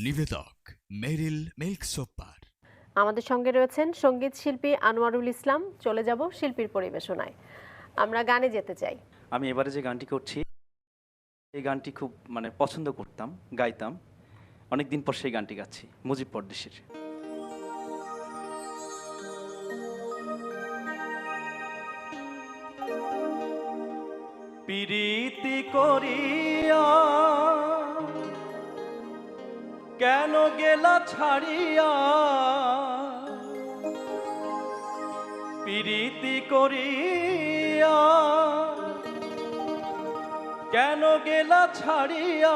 নিবেদক মেরিল milk super. আমাদের সঙ্গে রয়েছেন সঙ্গীত শিল্পী আনোয়ারুল ইসলাম। চলে যাব শিল্পীর পরিবেশনায়। আমরা গানে যেতে চাই। আমি এবারে যে গানটি করছি এই গানটি খুব পছন্দ করতাম, গাইতাম। অনেকদিন পর সেই গানটি গাচ্ছি, মুজিব পরদেশির। পিরিতি করিয়া কেন গেলা ছাড়িয়া, পিরিতি করিয়া কেন গেলা ছাড়িয়া,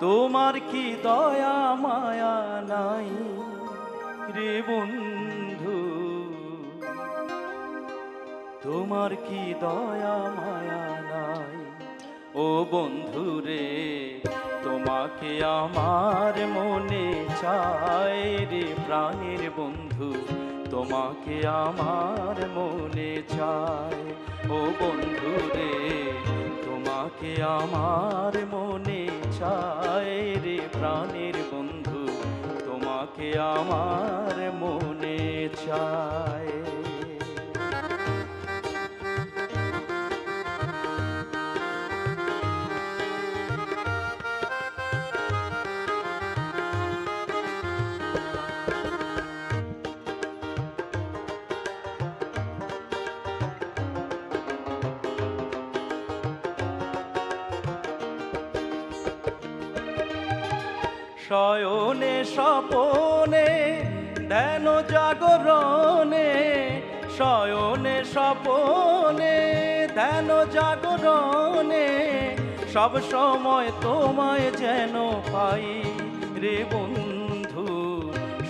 তোমার কি দয়া মায়া নাই রে বন্ধু, তোমার কি দয়া মায়া নাই ও বন্ধু রে, তোমাকে আমার মনে চায় রে প্রাণের বন্ধু, তোমাকে আমার মনে চায় ও বন্ধু রে, তোমাকে আমার মনে চায় রে প্রাণের বন্ধু, তোমাকে আমার মনে চায়। শয়নে স্বপনে ধ্যান জাগরণে, শয়নে স্বপনে ধ্যান জাগরণে, সব সময় তোমায় যেন পাই রে বন্ধু,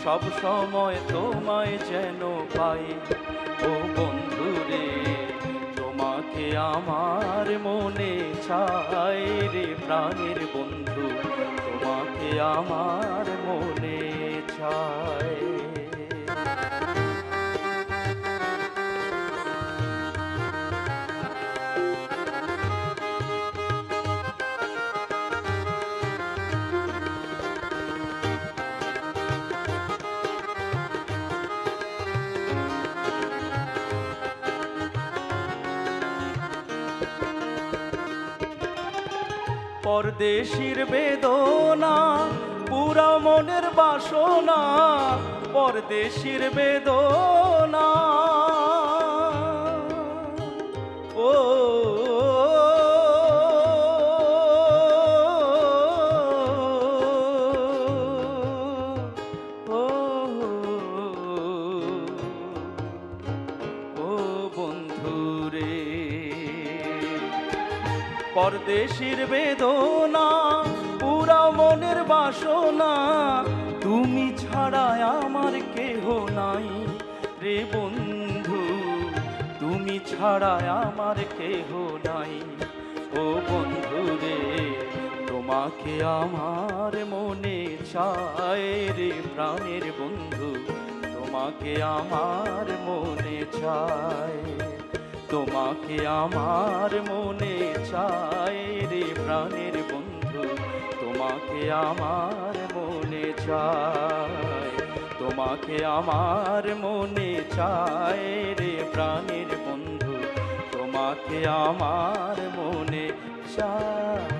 সব সময় তোমায় যেন পাই ও বন্ধু রে, তোমাকে আমার মনে চায় রে প্রাণের বন্ধু, তোমাকে আমার মনে চায়। পরদেশির বেদনা পুরা মনের বাসনা, পরদেশির বেদনা ও বন্ধু রে, পরদেশির বেদনা পুরা মনের বাসনা, তুমি ছাড়া আমার কেহ নাই রে বন্ধু, তুমি ছাড়া আমার কেহ নাই ও বন্ধু রে, তোমাকে আমার মনে চায় রে প্রাণের বন্ধু, তোমাকে আমার মনে চায়, তোমাকে আমার মনে চায় রে প্রাণের বন্ধু, তোমাকে আমার মনে চায়, তোমাকে আমার মনে চায় রে প্রাণের বন্ধু, তোমাকে আমার মনে চায়।